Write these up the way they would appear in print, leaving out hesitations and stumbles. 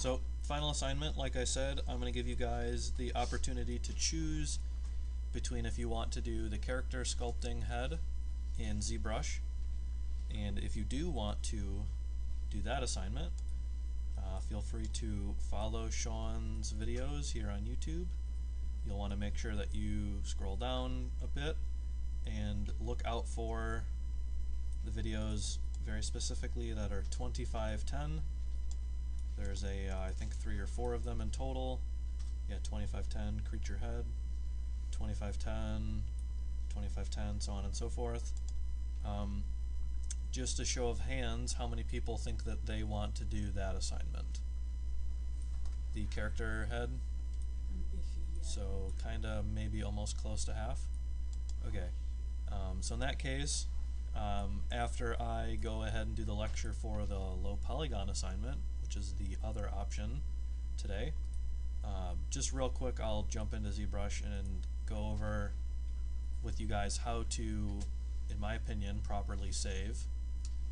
So, final assignment, like I said, I'm going to give you guys the opportunity to choose between if you want to do the character sculpting head in ZBrush, and if you do want to do that assignment, feel free to follow Sean's videos here on YouTube. You'll want to make sure that you scroll down a bit and look out for the videos very specifically that are 2510. There's I think 3 or 4 of them in total. Yeah, 2510 creature head, 2510, 2510, so on and so forth. Just a show of hands, how many people think that they want to do that assignment? The character head? I'm iffy, yeah. So kinda maybe almost close to half. Okay, so in that case, after I go ahead and do the lecture for the low polygon assignment, which is the other option today, just real quick I'll jump into ZBrush and go over with you guys how to, in my opinion, properly save,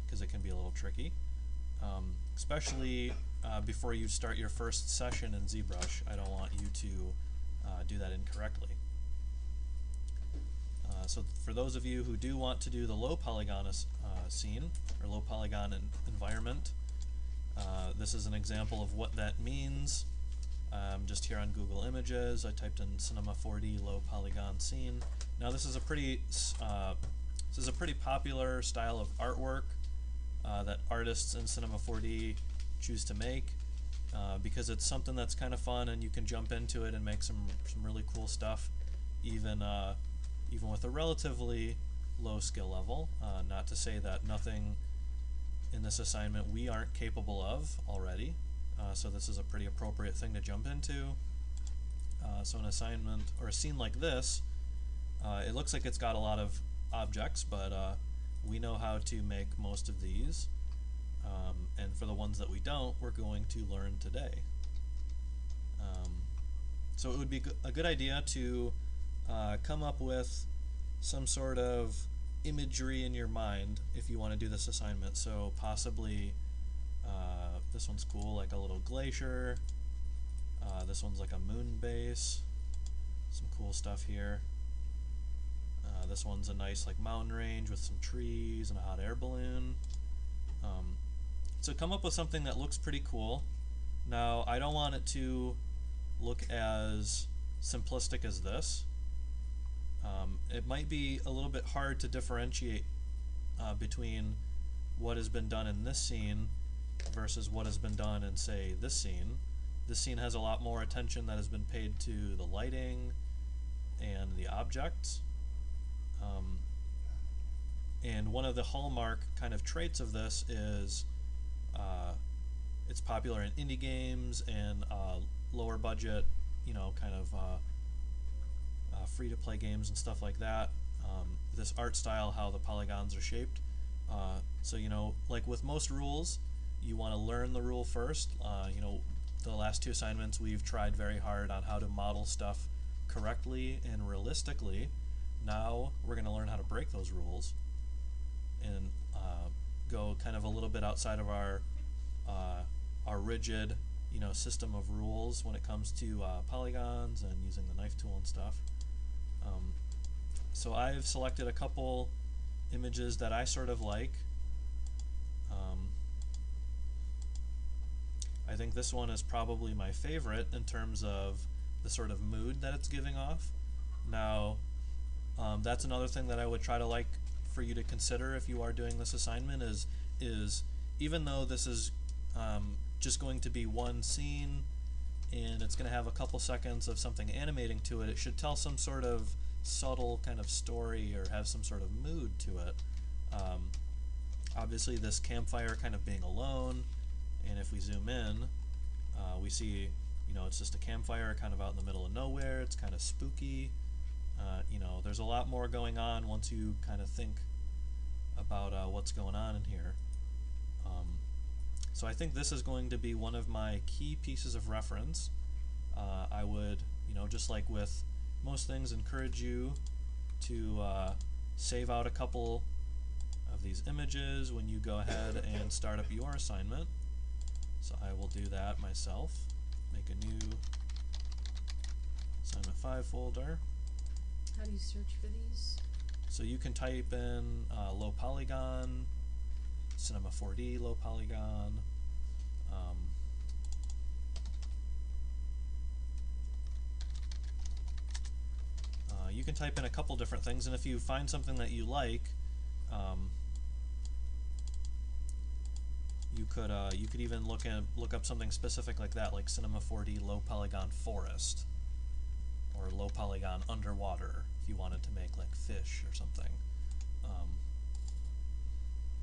because it can be a little tricky, especially before you start your first session in ZBrush. I don't want you to do that incorrectly. So for those of you who do want to do the low polygon scene, or low polygon environment, this is an example of what that means. Just here on Google Images, I typed in Cinema 4D low polygon scene. Now this is a pretty popular style of artwork that artists in Cinema 4D choose to make because it's something that's kind of fun and you can jump into it and make some really cool stuff, even with a relatively low skill level. Not to say that nothing in this assignment we aren't capable of already. So this is a pretty appropriate thing to jump into. So an assignment or a scene like this, it looks like it's got a lot of objects, but we know how to make most of these. And for the ones that we don't, we're going to learn today. So it would be a good idea to come up with some sort of imagery in your mind if you want to do this assignment. So possibly this one's cool, like a little glacier. This one's like a moon base. Some cool stuff here. This one's a nice like mountain range with some trees and a hot air balloon. So come up with something that looks pretty cool. Now I don't want it to look as simplistic as this. It might be a little bit hard to differentiate between what has been done in this scene versus what has been done in, say, this scene. This scene has a lot more attention that has been paid to the lighting and the objects. And one of the hallmark kind of traits of this is it's popular in indie games and lower budget, kind of free-to-play games and stuff like that. This art style, how the polygons are shaped. So like with most rules, you want to learn the rule first. The last 2 assignments we've tried very hard on how to model stuff correctly and realistically. Now we're going to learn how to break those rules and go kind of a little bit outside of our rigid system of rules when it comes to polygons and using the knife tool and stuff. So I've selected a couple images that I sort of like. I think this one is probably my favorite in terms of the sort of mood that it's giving off. Now, that's another thing that I would try to like for you to consider if you are doing this assignment is even though this is just going to be one scene and it's going to have a couple seconds of something animating to it, it should tell some sort of subtle kind of story or have some sort of mood to it. Obviously this campfire kind of being alone, and if we zoom in, we see it's just a campfire kind of out in the middle of nowhere. It's kind of spooky. There's a lot more going on once you kind of think about what's going on in here. So I think this is going to be one of my key pieces of reference. I would, just like with most things, encourage you to save out a couple of these images when you go ahead and start up your assignment. So I will do that myself. Make a new assignment 5 folder. How do you search for these? So you can type in low polygon, Cinema 4D low polygon. You can type in a couple different things, and if you find something that you like, you could even look up something specific like that, like Cinema 4D low polygon forest, or low polygon underwater, if you wanted to make like fish or something.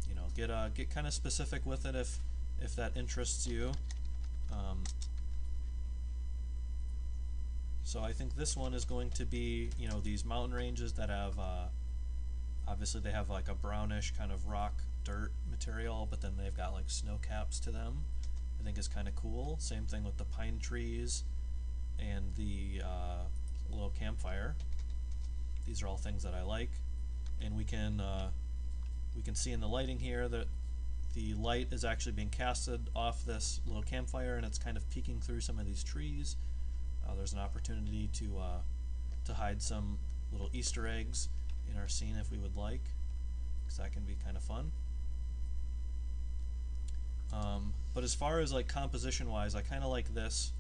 You know, get kind of specific with it if that interests you. So I think this one is going to be, you know, these mountain ranges that have, obviously they have like a brownish kind of rock dirt material, but then they've got like snow caps to them. I think is kind of cool. Same thing with the pine trees and the little campfire. These are all things that I like, and we can see in the lighting here that the light is actually being casted off this little campfire, and it's kind of peeking through some of these trees. There's an opportunity to hide some little Easter eggs in our scene if we would like, because that can be kind of fun. But as far as like composition wise, I kind of like this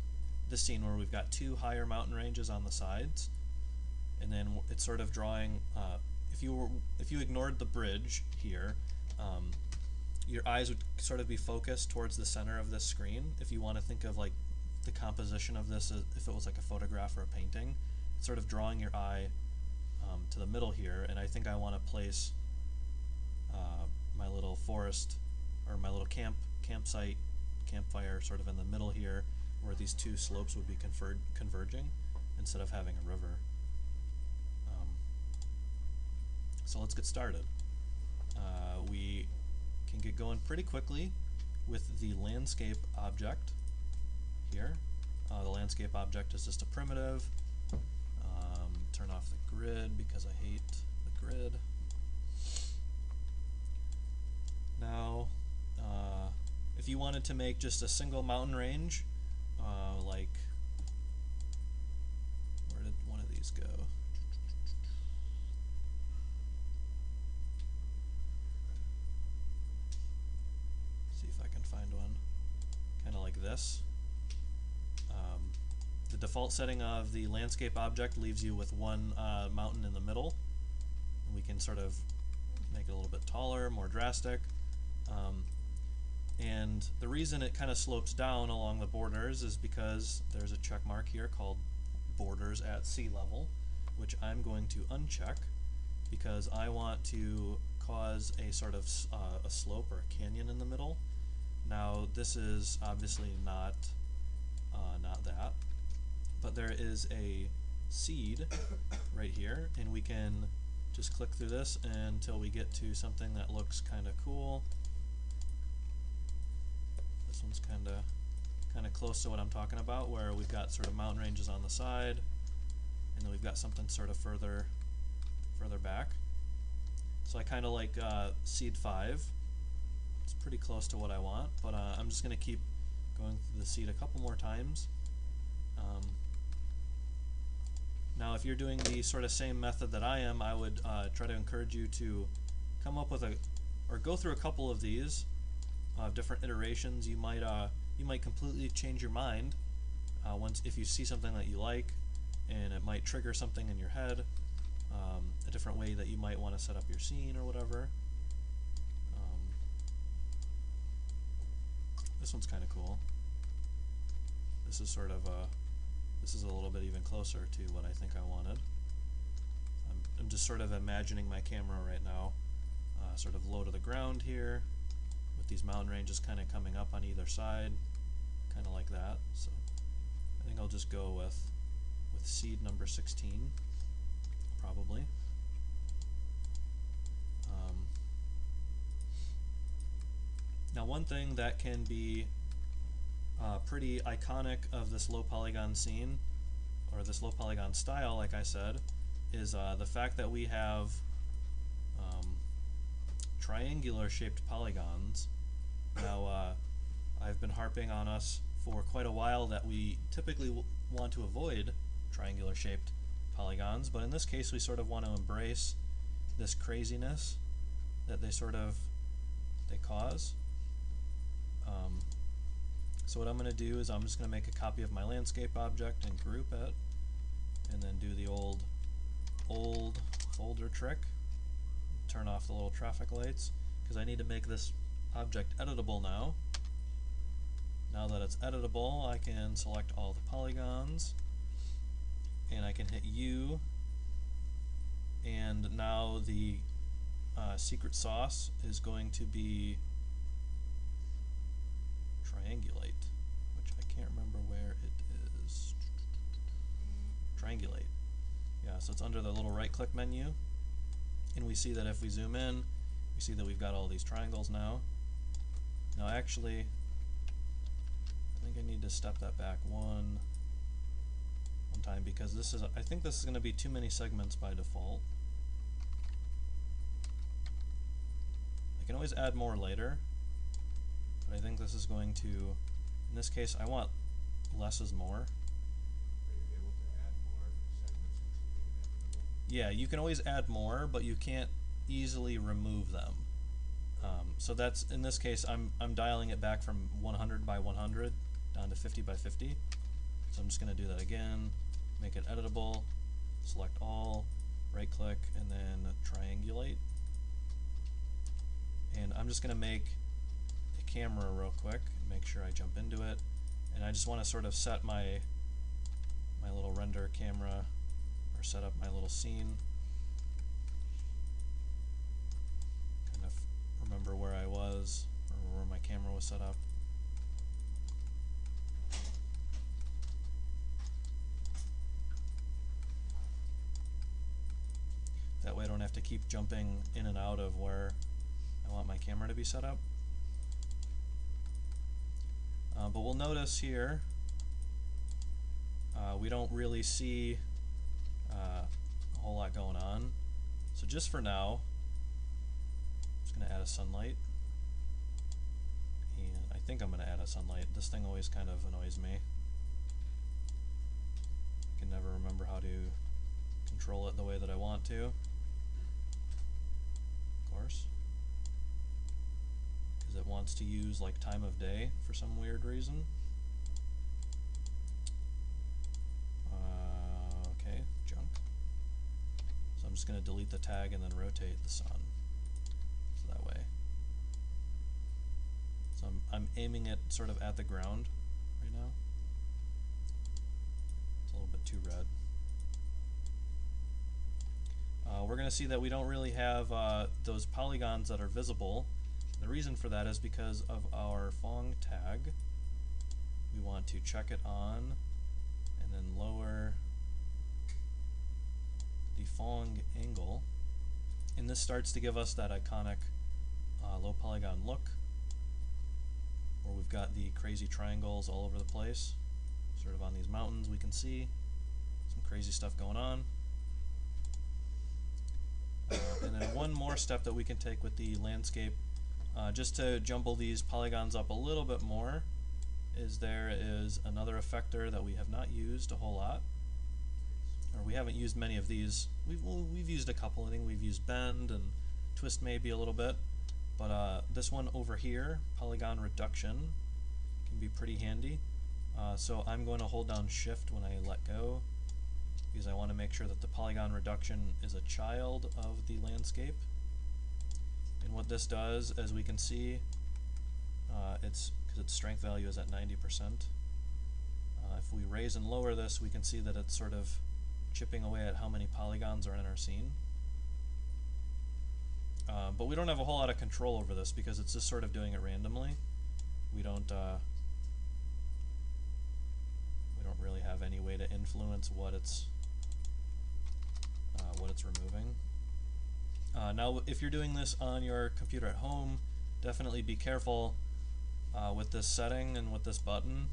scene where we've got two higher mountain ranges on the sides, and then it's sort of drawing. If you ignored the bridge here, your eyes would sort of be focused towards the center of this screen. If you want to think of like the composition of this as if it was like a photograph or a painting, it's sort of drawing your eye to the middle here, and I think I want to place my little forest or my little campfire sort of in the middle here, where these two slopes would be converging instead of having a river. So let's get started. We can get going pretty quickly with the landscape object here. The landscape object is just a primitive. Turn off the grid because I hate the grid. Now, if you wanted to make just a single mountain range, like, where did one of these go? See if I can find one. Kind of like this. The default setting of the landscape object leaves you with one mountain in the middle. We can sort of make it a little bit taller, more drastic. And the reason it kind of slopes down along the borders is because there's a check mark here called borders at sea level, which I'm going to uncheck because I want to cause a sort of a slope or a canyon in the middle. Now this is obviously not that, but there is a seed right here, and we can just click through this until we get to something that looks kind of cool. This one's kind of close to what I'm talking about, where we've got sort of mountain ranges on the side, and then we've got something sort of further back. So I kind of like seed 5. It's pretty close to what I want, but I'm just going to keep going through the seed a couple more times. Now if you're doing the sort of same method that I am, I would try to encourage you to come up with or go through a couple of these different iterations. You might completely change your mind if you see something that you like, and it might trigger something in your head, a different way that you might want to set up your scene or whatever. This one's kind of cool. This is sort of this is a little bit even closer to what I think I wanted. I'm just sort of imagining my camera right now, sort of low to the ground here, with these mountain ranges kind of coming up on either side, kind of like that. So I think I'll just go with seed number 16, probably. Now one thing that can be pretty iconic of this low polygon scene, or this low polygon style, like I said, is the fact that we have triangular shaped polygons. Now I've been harping on us for quite a while that we typically want to avoid triangular shaped polygons, but in this case we sort of want to embrace this craziness that they cause. So what I'm going to do is I'm just going to make a copy of my landscape object and group it, and then do the old folder trick. Turn off the little traffic lights, because I need to make this object editable now. Now that it's editable, I can select all the polygons, and I can hit U, and now the secret sauce is going to be triangulate, which I can't remember where it is. Triangulate. Yeah, so it's under the little right click menu, and we see that if we zoom in, we see that we've got all these triangles now. Now actually, I think I need to step that back one time, because I think this is going to be too many segments by default. I can always add more later, but I think this is going to, in this case, I want less is more. Are you able to add more segments which will be inevitable? Yeah, you can always add more, but you can't easily remove them. So that's, in this case, I'm dialing it back from 100 by 100 down to 50 by 50. So I'm just going to do that again, make it editable, select all, right click, and then triangulate. And I'm just going to make a camera real quick, and make sure I jump into it. And I just want to sort of set my little render camera, or set up my little scene. Kind of remember where I was, or where my camera was set up. That way I don't have to keep jumping in and out of where I want my camera to be set up. But we'll notice here we don't really see a whole lot going on. So just for now, I'm just going to add a sunlight. And I think I'm going to add a sunlight. This thing always kind of annoys me. I can never remember how to control it the way that I want to. Of course. Because it wants to use like time of day for some weird reason. Okay, junk. So I'm just going to delete the tag and then rotate the sun. So that way. So I'm aiming it sort of at the ground right now. It's a little bit too red. We're going to see that we don't really have those polygons that are visible. The reason for that is because of our Phong tag. We want to check it on and then lower the Phong angle. And this starts to give us that iconic low polygon look, where we've got the crazy triangles all over the place. Sort of on these mountains we can see some crazy stuff going on. And then one more step that we can take with the landscape, just to jumble these polygons up a little bit more, is there is another effector that we have not used a whole lot, or we haven't used many of these. We've used a couple. I think we've used bend and twist maybe a little bit, but this one over here, Polygon Reduction, can be pretty handy. So I'm going to hold down Shift when I let go, because I want to make sure that the polygon reduction is a child of the landscape. And what this does, as we can see, because its strength value is at 90%. If we raise and lower this, we can see that it's sort of chipping away at how many polygons are in our scene. But we don't have a whole lot of control over this, because it's just sort of doing it randomly. We don't really have any way to influence what it's removing. Now, if you're doing this on your computer at home, definitely be careful with this setting and with this button.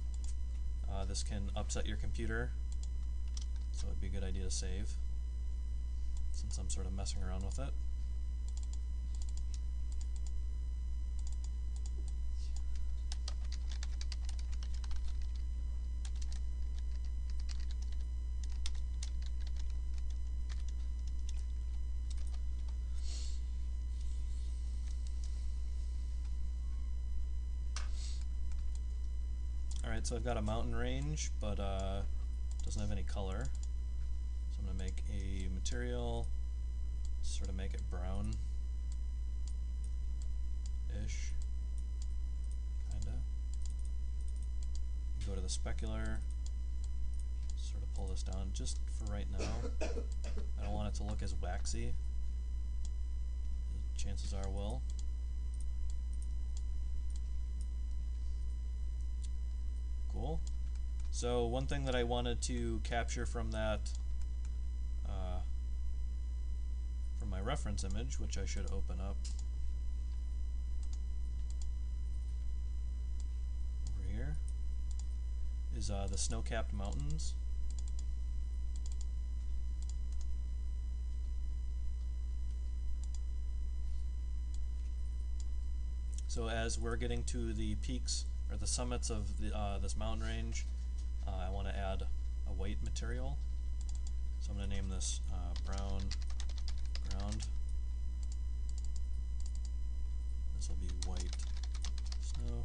This can upset your computer, so it'd be a good idea to save, since I'm sort of messing around with it. Alright, so I've got a mountain range, but doesn't have any color. So I'm going to make a material, sort of make it brown-ish, kinda. Go to the specular, sort of pull this down just for right now. I don't want it to look as waxy. Chances are will. Cool. So one thing that I wanted to capture from that, from my reference image, which I should open up over here, is the snow-capped mountains. So as we're getting to the peaks or the summits of the, this mountain range, I want to add a white material. So I'm going to name this brown ground. This will be white snow.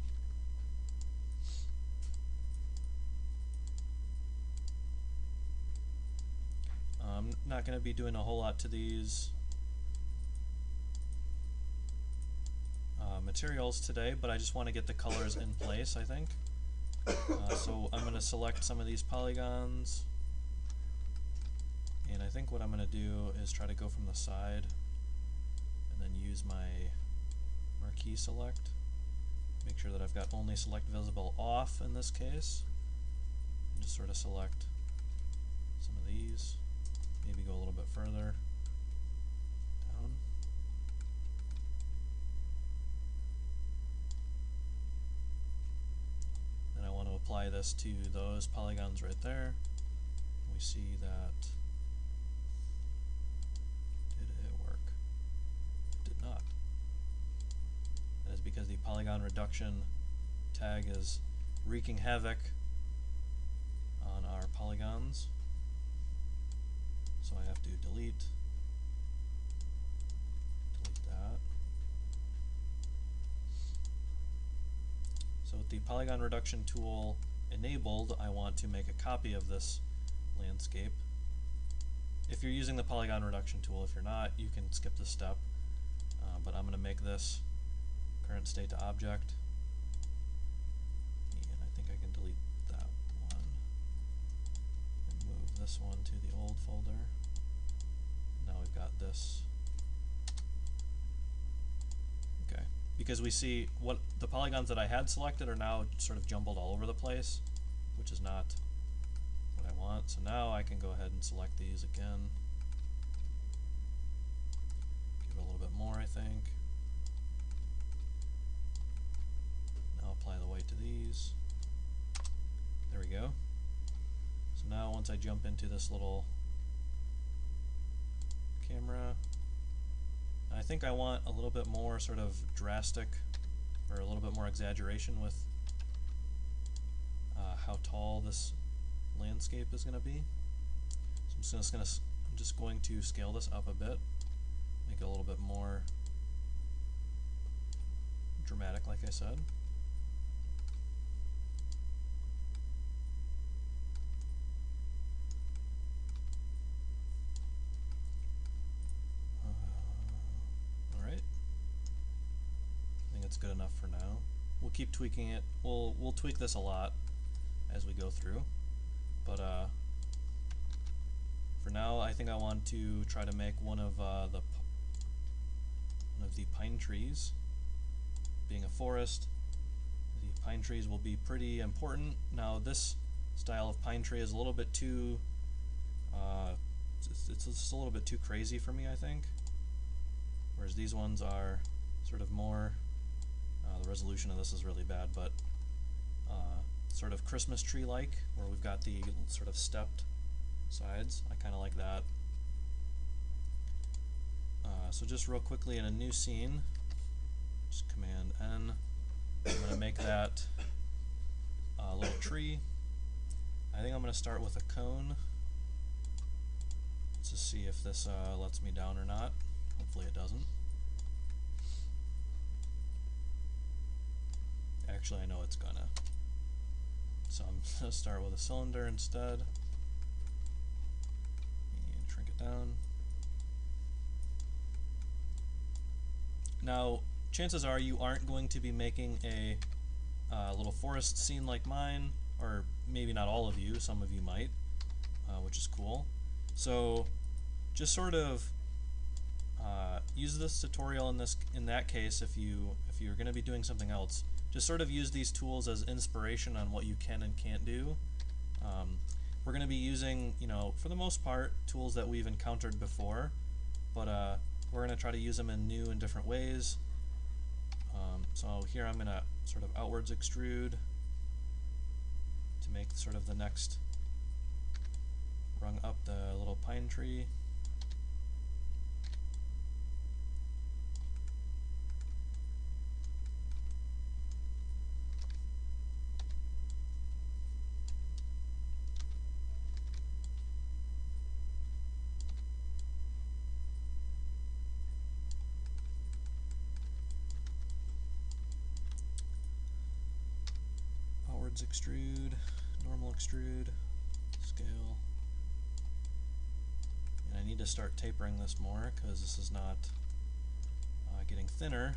I'm not going to be doing a whole lot to these materials today, but I just want to get the colors in place, I think. So I'm going to select some of these polygons, and I think what I'm going to do is try to go from the side and then use my marquee select. Make sure that I've got only select visible off in this case, and just sort of select some of these, maybe go a little bit further down. Then I want to apply this to those polygons right there. We see that, did it work? It did not. That is because the Polygon Reduction tag is wreaking havoc on our polygons. So I have to delete that. So with the Polygon Reduction tool enabled, I want to make a copy of this landscape. If you're using the Polygon Reduction tool, if you're not, you can skip this step. But I'm going to make this current state to object. And I think I can delete that one. And move this one to the old folder. Now we've got this. Okay. Because we see what the polygons that I had selected are now sort of jumbled all over the place, which is not what I want. So now I can go ahead and select these again. Give it a little bit more, I think. Now apply the white to these. There we go. So now once I jump into this little camera, I think I want a little bit more sort of drastic, or a little bit more exaggeration with how tall this landscape is going to be. So I'm just going to scale this up a bit, make it a little bit more dramatic, like I said. Good enough for now. We'll keep tweaking it. We'll tweak this a lot as we go through, but for now I think I want to try to make one of the pine trees. Being a forest, the pine trees will be pretty important. Now this style of pine tree is a little bit too it's just a little bit too crazy for me, I think, whereas these ones are sort of more the resolution of this is really bad, but sort of Christmas tree-like, where we've got the sort of stepped sides. I kind of like that. So just real quickly in a new scene, just Command N, I'm going to make that a little tree. I think I'm going to start with a cone. Let's just see if this lets me down or not. Hopefully it doesn't. Actually, I know it's gonna. So I'm going to start with a cylinder instead. And shrink it down. Now, chances are you aren't going to be making a little forest scene like mine, or maybe not all of you, some of you might, which is cool. So just sort of use this tutorial in that case if you're going to be doing something else. Just sort of use these tools as inspiration on what you can and can't do. We're going to be using, for the most part, tools that we've encountered before, but we're going to try to use them in new and different ways. So here I'm going to sort of outwards extrude to make sort of the next rung up the little pine tree. Extrude, normal extrude, scale. And I need to start tapering this more because this is not getting thinner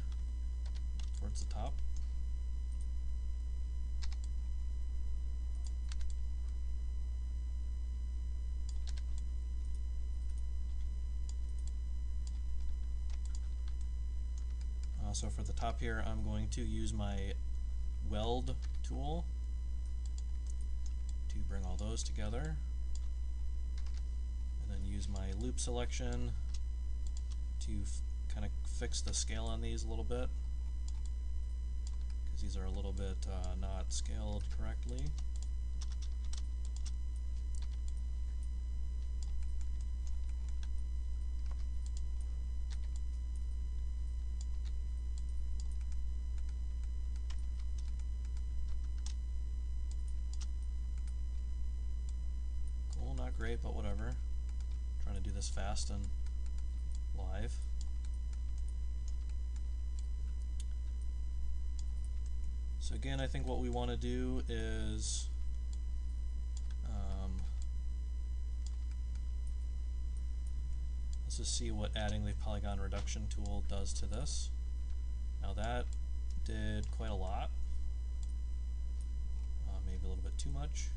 towards the top. So for the top here, I'm going to use my weld tool to bring all those together, and then use my loop selection to kind of fix the scale on these a little bit, because these are a little bit not scaled correctly. Not great, but whatever. Trying to do this fast and live. So again, I think what we want to do is let's just see what adding the Polygon Reduction tool does to this. Now that did quite a lot. Maybe a little bit too much.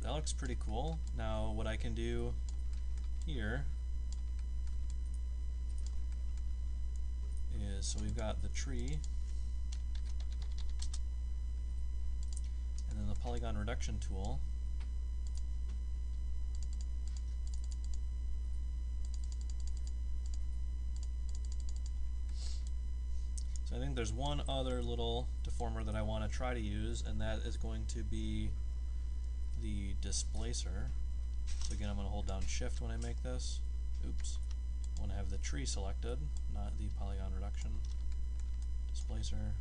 That looks pretty cool. Now what I can do here is, so we've got the tree, and then the Polygon Reduction tool. So I think there's one other little deformer that I want to try to use, and that is going to be the displacer. So again, I'm going to hold down Shift when I make this. Oops. I want to have the tree selected, not the Polygon Reduction. Displacer.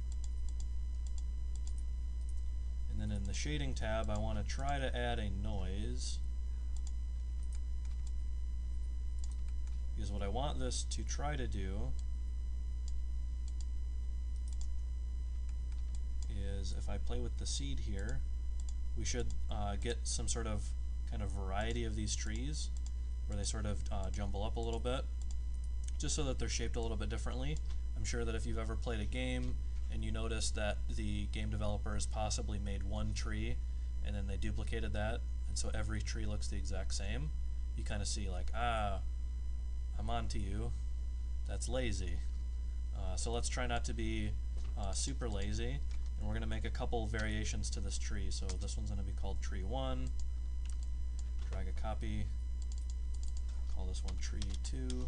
And then in the shading tab, I want to try to add a noise, because what I want this to try to do is, if I play with the seed here, we should get some sort of kind of variety of these trees where they sort of jumble up a little bit, just so that they're shaped a little bit differently. I'm sure that if you've ever played a game and you notice that the game developers possibly made one tree and then they duplicated that, and so every tree looks the exact same, you kind of see like, I'm on to you. That's lazy. So let's try not to be super lazy. And we're going to make a couple variations to this tree. So this one's going to be called tree 1. Drag a copy. Call this one tree 2. And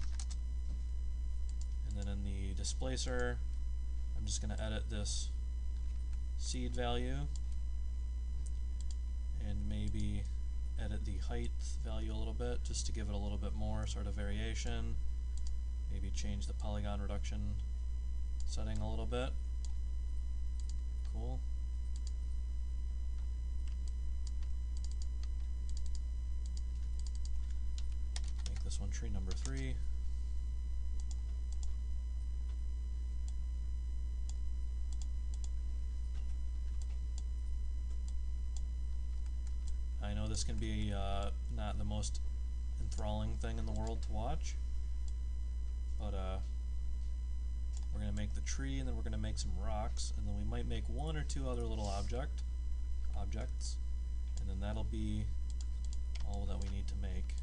then in the displacer, I'm just going to edit this seed value and maybe edit the height value a little bit just to give it a little bit more sort of variation. Maybe change the Polygon Reduction setting a little bit. Cool. Make this one tree number 3. this can be not the most enthralling thing in the world to watch, but we're going to make the tree, and then we're going to make some rocks, and then we might make one or two other little objects, and then that'll be all that we need to make.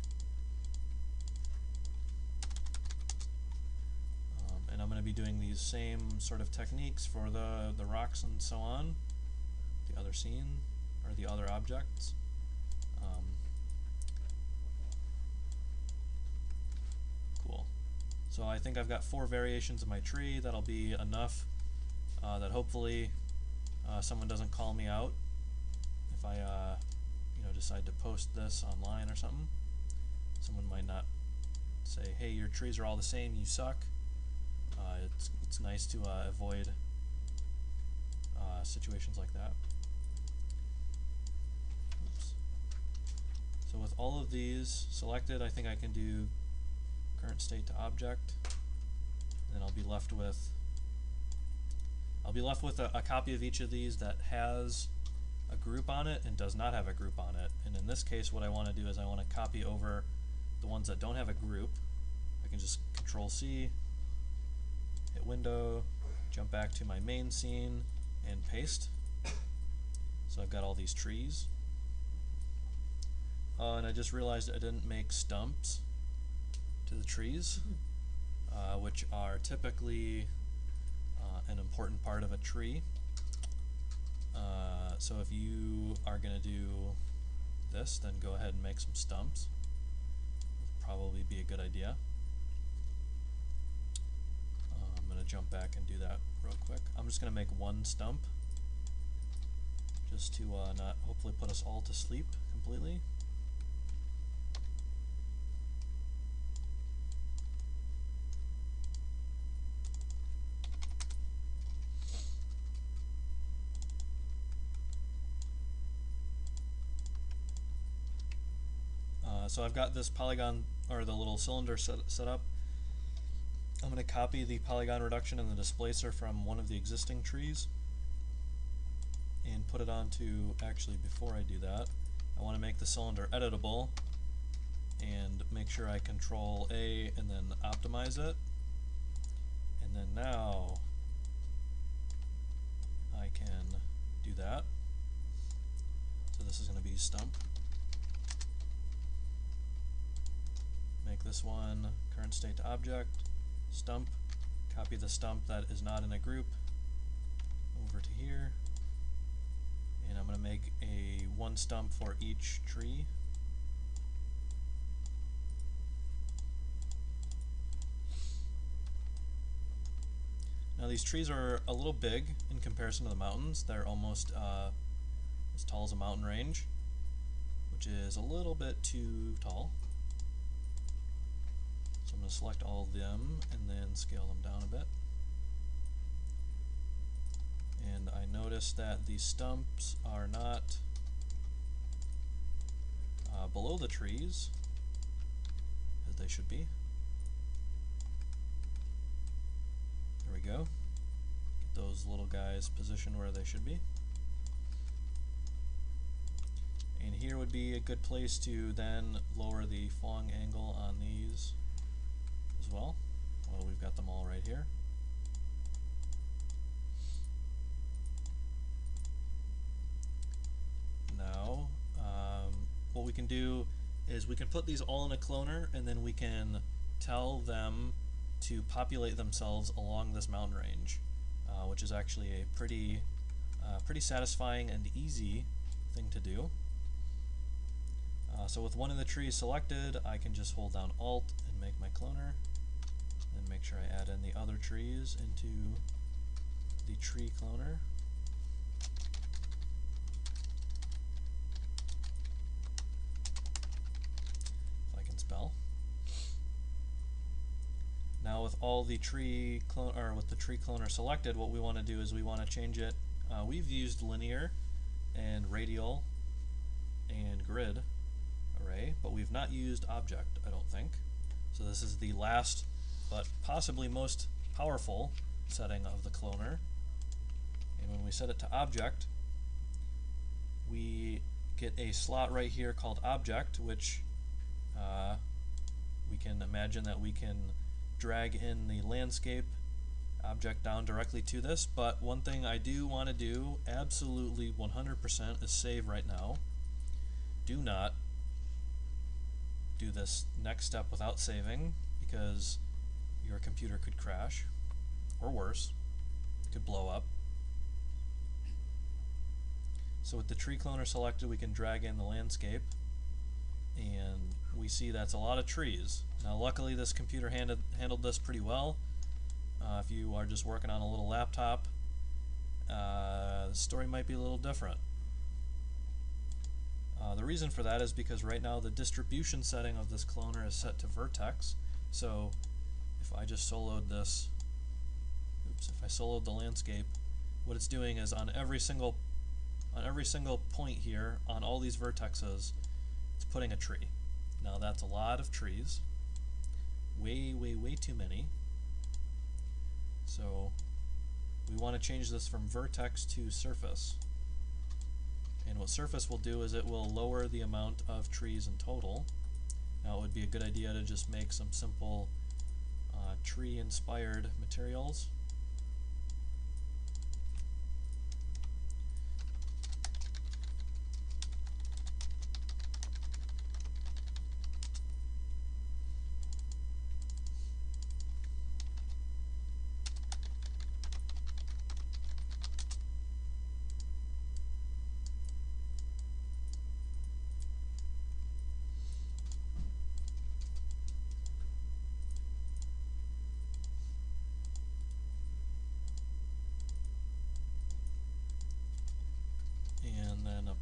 And I'm going to be doing these same sort of techniques for the rocks and so on, the other scene, or the other objects. Cool. So I think I've got 4 variations of my tree. That'll be enough that hopefully someone doesn't call me out if I decide to post this online or something. Someone might not say, hey, your trees are all the same, you suck. It's nice to avoid situations like that. Oops. So with all of these selected, I think I can do current state to object, and then I'll be left with a copy of each of these that has a group on it and does not have a group on it. And in this case, what I want to do is I want to copy over the ones that don't have a group. I can just Control C, hit Window, jump back to my main scene, and paste. So I've got all these trees. And I just realized I didn't make stumps to the trees, which are typically an important part of a tree. So if you are going to do this, then go ahead and make some stumps. Would probably be a good idea. I'm going to jump back and do that real quick. I'm just going to make one stump, just to not hopefully put us all to sleep completely. So I've got this polygon, or the little cylinder set up. I'm going to copy the polygon reduction and the displacer from one of the existing trees and put it onto, actually before I do that, I want to make the cylinder editable and make sure I Control A and then optimize it. And then now I can do that. So this is going to be stump. Make this one current state to object, stump, copy the stump that is not in a group over to here, and I'm going to make a one stump for each tree. Now these trees are a little big in comparison to the mountains. They're almost as tall as a mountain range, which is a little bit too tall. So I'm going to select all of them and then scale them down a bit. And I notice that the stumps are not below the trees as they should be. There we go. Get those little guys positioned where they should be. And here would be a good place to then lower the falling angle on these as well. Well, we've got them all right here. Now, what we can do is we can put these all in a cloner, and then we can tell them to populate themselves along this mountain range, which is actually a pretty satisfying and easy thing to do. So with one of the trees selected, I can just hold down Alt and make my cloner, and make sure I add in the other trees into the tree cloner. If I can spell. Now with all the tree with the tree cloner selected, what we want to do is we want to change it. We've used linear and radial and grid array, but we've not used object, I don't think. So this is the last but possibly most powerful setting of the cloner. And when we set it to object, we get a slot right here called object, which we can imagine that we can drag in the landscape object down directly to this. But one thing I do want to do absolutely 100% is save right now. Do not do this next step without saving, because your computer could crash, or worse, it could blow up. So with the tree cloner selected, we can drag in the landscape, and we see that's a lot of trees. Now luckily this computer handled this pretty well. If you are just working on a little laptop, the story might be a little different. The reason for that is because right now the distribution setting of this cloner is set to vertex. So if I just soloed this, if I soloed the landscape, what it's doing is on every single point here, on all these vertexes, it's putting a tree. Now that's a lot of trees. Way too many. So we want to change this from vertex to surface. And what surface will do is it will lower the amount of trees in total. Now it would be a good idea to just make some simple tree-inspired materials.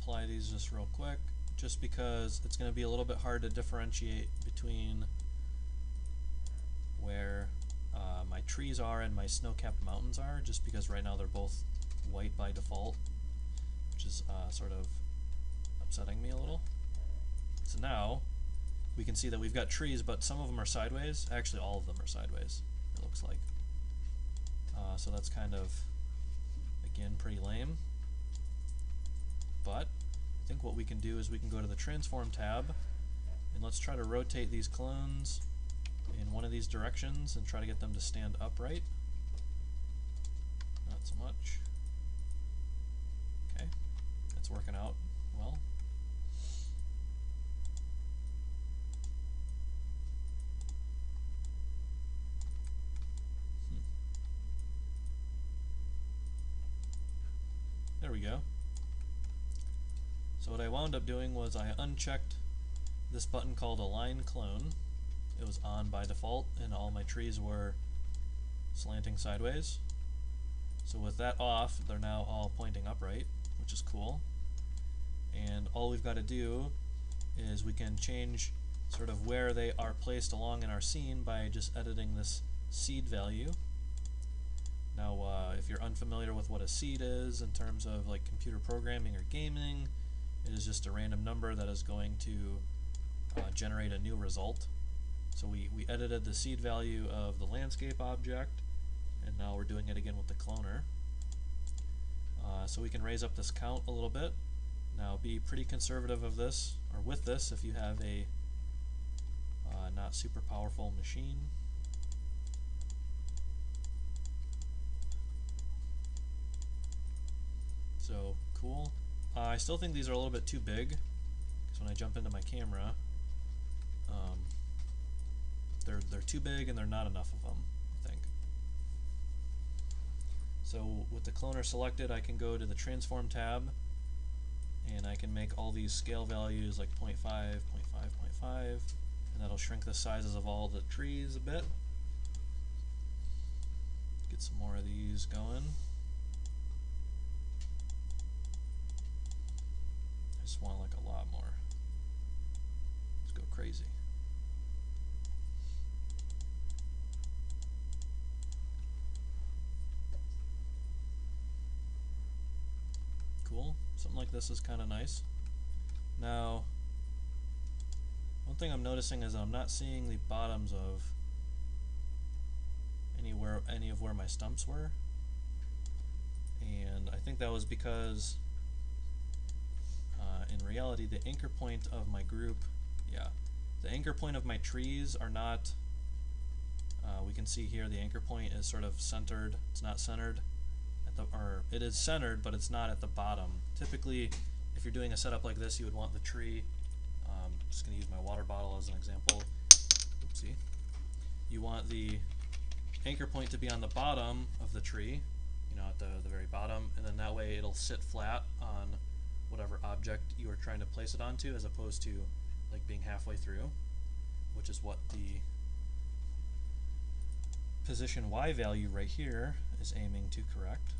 Apply these just real quick, just because it's going to be a little bit hard to differentiate between where my trees are and my snow-capped mountains are, just because right now they're both white by default, which is sort of upsetting me a little. So now we can see that we've got trees, but some of them are sideways. Actually, all of them are sideways, it looks like. So that's kind of, again, pretty lame. But I think what we can do is we can go to the Transform tab, and let's try to rotate these clones in one of these directions and try to get them to stand upright. Not so much. Okay, that's working out well. There we go. So what I wound up doing was I unchecked this button called Align Clone. It was on by default, and all my trees were slanting sideways. So with that off, they're now all pointing upright, which is cool. And all we've got to do is we can change sort of where they are placed along in our scene by just editing this seed value. Now if you're unfamiliar with what a seed is in terms of like computer programming or gaming, it is just a random number that is going to generate a new result. So we edited the seed value of the landscape object, and now we're doing it again with the cloner. So we can raise up this count a little bit. Now be pretty conservative of this, or with this, if you have a not super powerful machine. So cool. I still think these are a little bit too big, because when I jump into my camera, they're too big and they're not enough of them, I think. So with the cloner selected, I can go to the Transform tab, and I can make all these scale values like 0.5, 0.5, 0.5, and that'll shrink the sizes of all the trees a bit. Get some more of these going. I just want like a lot more. Let's go crazy. Cool. Something like this is kind of nice. Now, one thing I'm noticing is I'm not seeing the bottoms of any of where my stumps were, and I think that was because in reality the anchor point of my group, the anchor point of my trees are not, we can see here the anchor point is sort of centered. It's not centered at the, or it is centered, but it's not at the bottom. Typically, if you're doing a setup like this, you would want the tree, just going to use my water bottle as an example. Oopsie. You want the anchor point to be on the bottom of the tree, at the very bottom, and then that way it'll sit flat on whatever object you are trying to place it onto, as opposed to like being halfway through, which is what the position Y value right here is aiming to correct.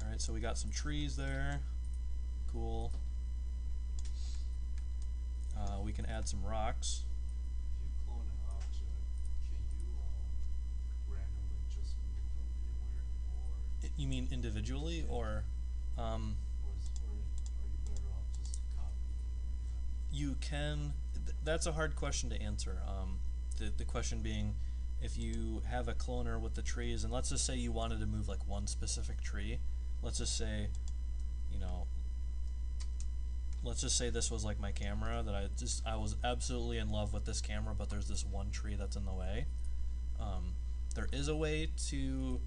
Alright, so we got some trees there. Cool. We can add some rocks. If you clone an object, can you randomly just move them anywhere, or You mean individually, or are you better off just copying them? you can, that's a hard question to answer. The question being, if you have a cloner with the trees, and let's just say you wanted to move like one specific tree, let's just say, let's just say this was like my camera, that I was absolutely in love with this camera, but there's this one tree that's in the way. There is a way to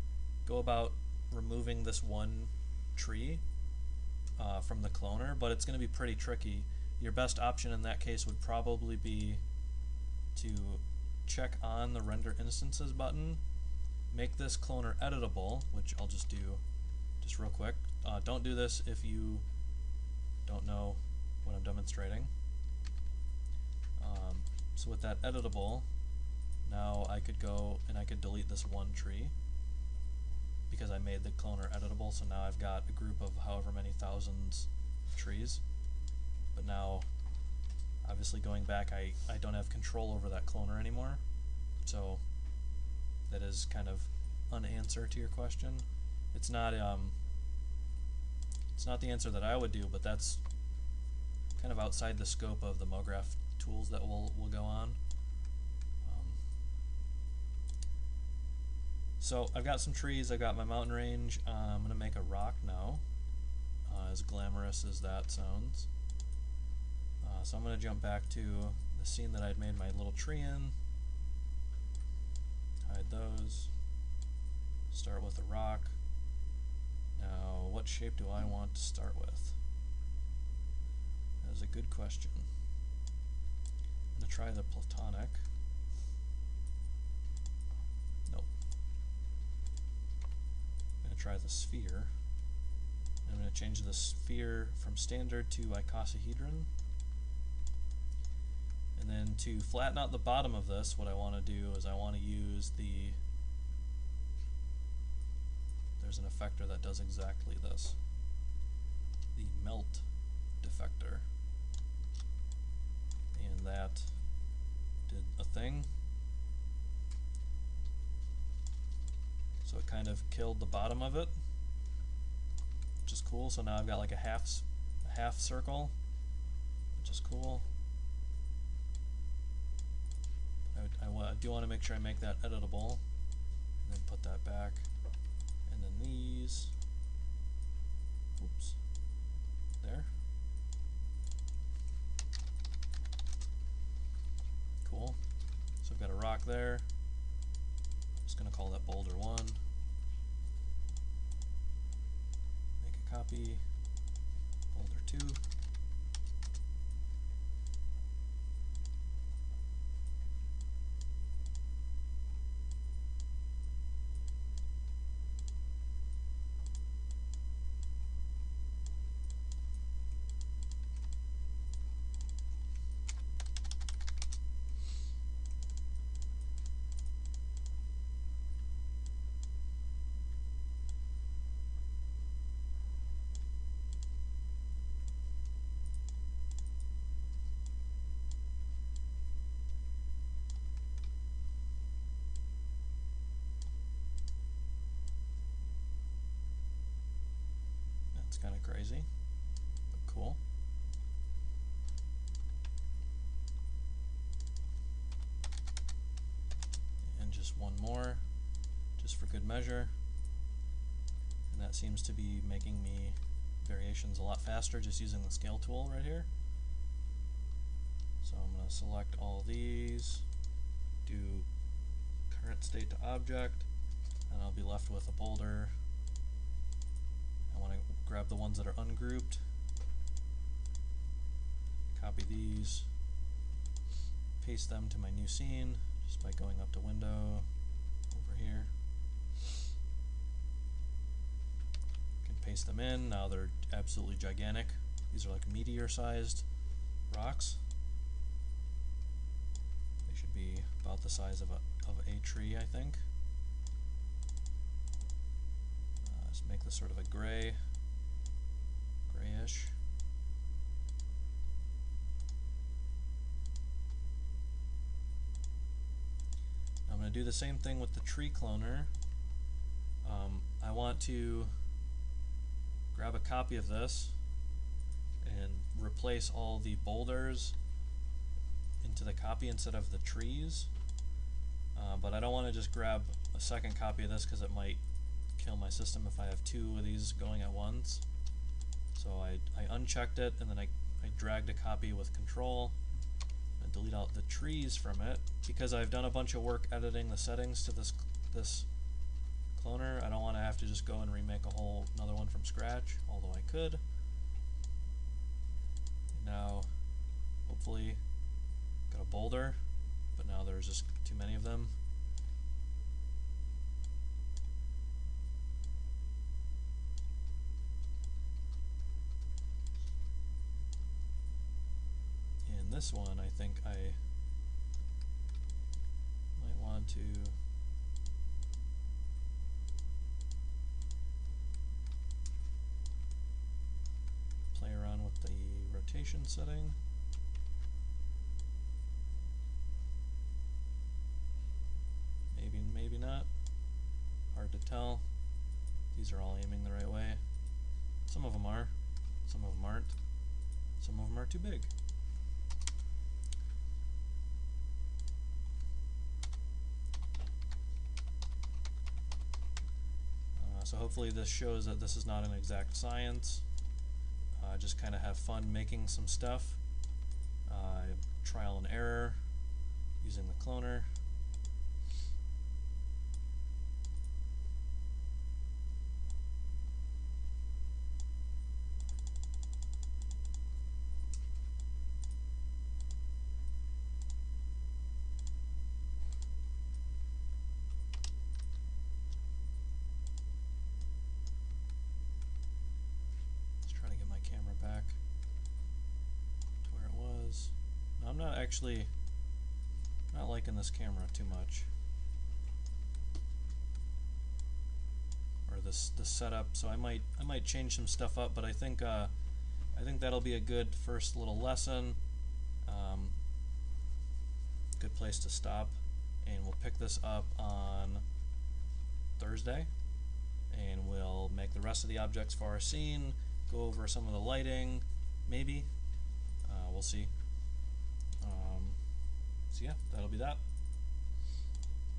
go about removing this one tree from the cloner, but it's going to be pretty tricky. Your best option in that case would probably be to check on the render instances button, make this cloner editable, which I'll just do just real quick. Don't do this if you don't know what I'm demonstrating. So with that editable, now I could go and I could delete this one tree because I made the cloner editable, so now I've got a group of however many thousands of trees. But now, obviously going back, I don't have control over that cloner anymore, so that is kind of an answer to your question. It's not the answer that I would do, but that's kind of outside the scope of the MoGraph tools that we'll go on. So I've got some trees, I've got my mountain range. I'm going to make a rock now, as glamorous as that sounds. So I'm going to jump back to the scene that I'd made my little tree in, hide those, start with a rock. Now, what shape do I want to start with? That is a good question. I'm going to try the platonic. Nope. I'm going to try the sphere. I'm going to change the sphere from standard to icosahedron. And then to flatten out the bottom of this, what I want to do is I want to use there's an effector that does exactly this. The melt defector. And that did a thing. So it kind of killed the bottom of it, which is cool. So now I've got like a half circle, which is cool. I do want to make sure I make that editable, and then put that back, and then these, oops, there. Cool. So I've got a rock there. I'm just going to call that boulder 1. Make a copy, boulder 2. That's kind of crazy, but cool. And just one more, just for good measure. And that seems to be making me variations a lot faster just using the scale tool right here. So I'm going to select all these, do current state to object, and I'll be left with a boulder. I want to grab the ones that are ungrouped, copy these, paste them to my new scene just by going up to Window, over here. Can paste them in. Now they're absolutely gigantic. These are like meteor-sized rocks. They should be about the size of a tree, I think. Let's make this sort of a grayish. I'm going to do the same thing with the tree cloner. I want to grab a copy of this and replace all the boulders into the copy instead of the trees. But I don't want to just grab a second copy of this because it might kill my system if I have two of these going at once. So I unchecked it, and then I dragged a copy with Control and delete out the trees from it. Because I've done a bunch of work editing the settings to this cloner, I don't want to have to just go and remake another one from scratch, although I could. And now, hopefully, got a boulder, but now there's just too many of them. In this one, I think I might want to play around with the rotation setting. Maybe not. Hard to tell. These are all aiming the right way. Some of them are. Some of them aren't. Some of them are too big. So hopefully this shows that this is not an exact science. Just kind of have fun making some stuff. Trial and error using the cloner. Actually not liking this camera too much, or this setup, so I might change some stuff up, but I think that'll be a good first little lesson. Good place to stop, and we'll pick this up on Thursday, and we'll make the rest of the objects for our scene, go over some of the lighting, maybe. We'll see. So yeah, that'll be that.